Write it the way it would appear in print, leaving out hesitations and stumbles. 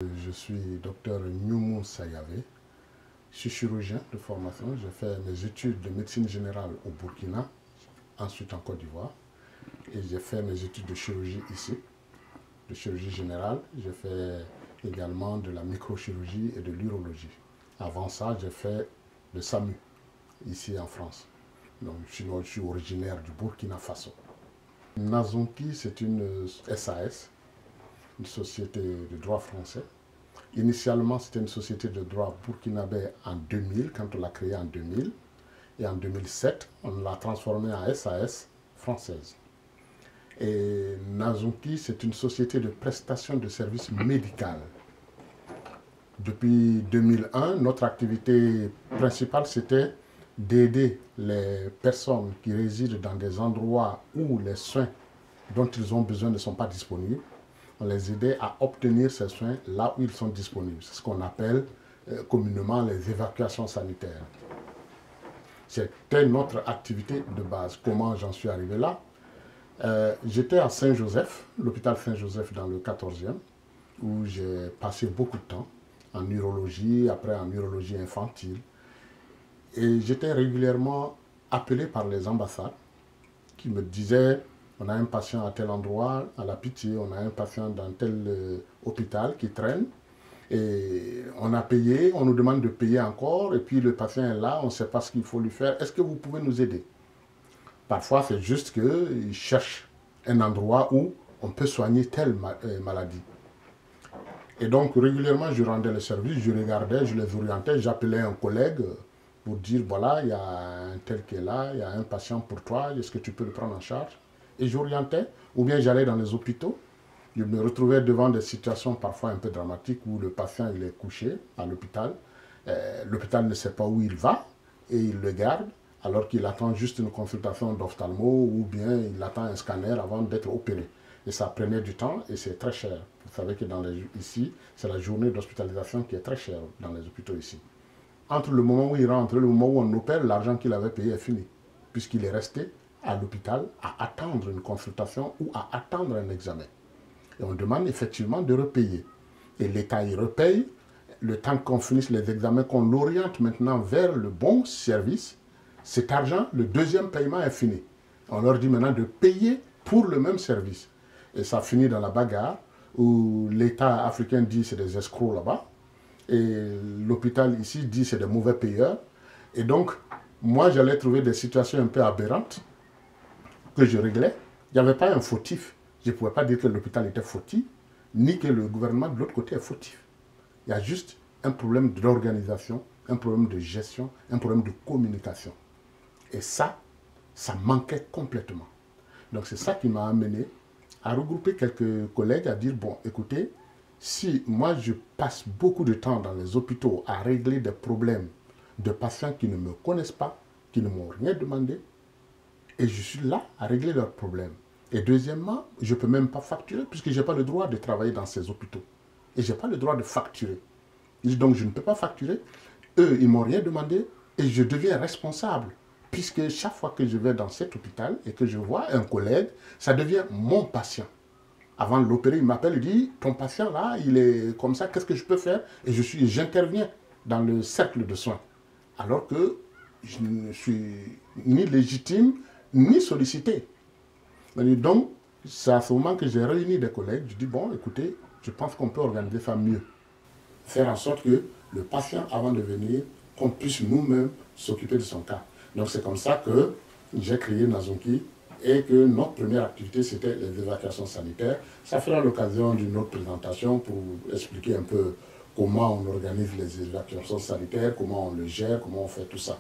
Je suis docteur Nyoumou Sayave, je suis chirurgien de formation, j'ai fait mes études de médecine générale au Burkina, ensuite en Côte d'Ivoire, et j'ai fait mes études de chirurgie ici, de chirurgie générale. J'ai fait également de la microchirurgie et de l'urologie. Avant ça, j'ai fait le SAMU, ici en France. Donc je suis originaire du Burkina Faso. Nazonki, c'est une SAS, une société de droit français. Initialement, c'était une société de droit burkinabé en 2000, quand on l'a créée en 2000. Et en 2007, on l'a transformée en SAS française. Et Nazonki, c'est une société de prestation de services médicaux. Depuis 2001, notre activité principale, c'était d'aider les personnes qui résident dans des endroits où les soins dont ils ont besoin ne sont pas disponibles. On les aidait à obtenir ces soins là où ils sont disponibles. C'est ce qu'on appelle communément les évacuations sanitaires. C'était notre activité de base. Comment j'en suis arrivé là? J'étais à Saint-Joseph, l'hôpital Saint-Joseph dans le 14e, où j'ai passé beaucoup de temps en urologie, après en urologie infantile. Et j'étais régulièrement appelé par les ambassades qui me disaient: on a un patient à tel endroit, à la Pitié, on a un patient dans tel hôpital qui traîne, et on a payé, on nous demande de payer encore, et puis le patient est là, on ne sait pas ce qu'il faut lui faire, est-ce que vous pouvez nous aider? Parfois, c'est juste qu'ils cherchent un endroit où on peut soigner telle maladie. Et donc, régulièrement, je rendais le service, je regardais, je les orientais, j'appelais un collègue pour dire: voilà, il y a un tel qui est là, il y a un patient pour toi, est-ce que tu peux le prendre en charge? Et j'orientais, ou bien j'allais dans les hôpitaux. Je me retrouvais devant des situations parfois un peu dramatiques où le patient il est couché à l'hôpital. L'hôpital ne sait pas où il va et il le garde alors qu'il attend juste une consultation d'ophtalmo ou bien il attend un scanner avant d'être opéré. Et ça prenait du temps et c'est très cher. Vous savez que ici, c'est la journée d'hospitalisation qui est très chère dans les hôpitaux ici. Entre le moment où il rentre et le moment où on opère, l'argent qu'il avait payé est fini, puisqu'il est resté à l'hôpital à attendre une consultation ou à attendre un examen. Et on demande effectivement de repayer. Et l'État y repaye. Le temps qu'on finisse les examens, qu'on l'oriente maintenant vers le bon service, cet argent, le deuxième paiement est fini. On leur dit maintenant de payer pour le même service. Et ça finit dans la bagarre où l'État africain dit c'est des escrocs là-bas. Et l'hôpital ici dit c'est des mauvais payeurs. Et donc, moi, j'allais trouver des situations un peu aberrantes que je réglais. Il n'y avait pas un fautif. Je ne pouvais pas dire que l'hôpital était fautif, ni que le gouvernement de l'autre côté est fautif. Il y a juste un problème d'organisation, un problème de gestion, un problème de communication. Et ça manquait complètement. Donc c'est ça qui m'a amené à regrouper quelques collègues, à dire: bon, écoutez, si moi je passe beaucoup de temps dans les hôpitaux à régler des problèmes de patients qui ne me connaissent pas, qui ne m'ont rien demandé, et je suis là à régler leurs problèmes. Et deuxièmement, je ne peux même pas facturer puisque je n'ai pas le droit de travailler dans ces hôpitaux. Et je n'ai pas le droit de facturer. Donc je ne peux pas facturer. Eux, ils ne m'ont rien demandé et je deviens responsable. Puisque chaque fois que je vais dans cet hôpital et que je vois un collègue, ça devient mon patient. Avant de l'opérer, il m'appelle et dit: ton patient là, il est comme ça, qu'est-ce que je peux faire? Et j'interviens dans le cercle de soins. Alors que je ne suis ni légitime, ni sollicité. Donc, c'est à ce moment que j'ai réuni des collègues. Je dis: bon, écoutez, je pense qu'on peut organiser ça mieux. Faire en sorte que le patient, avant de venir, qu'on puisse nous-mêmes s'occuper de son cas. Donc, c'est comme ça que j'ai créé Nazonki et que notre première activité, c'était les évacuations sanitaires. Ça fera l'occasion d'une autre présentation pour expliquer un peu comment on organise les évacuations sanitaires, comment on le gère, comment on fait tout ça.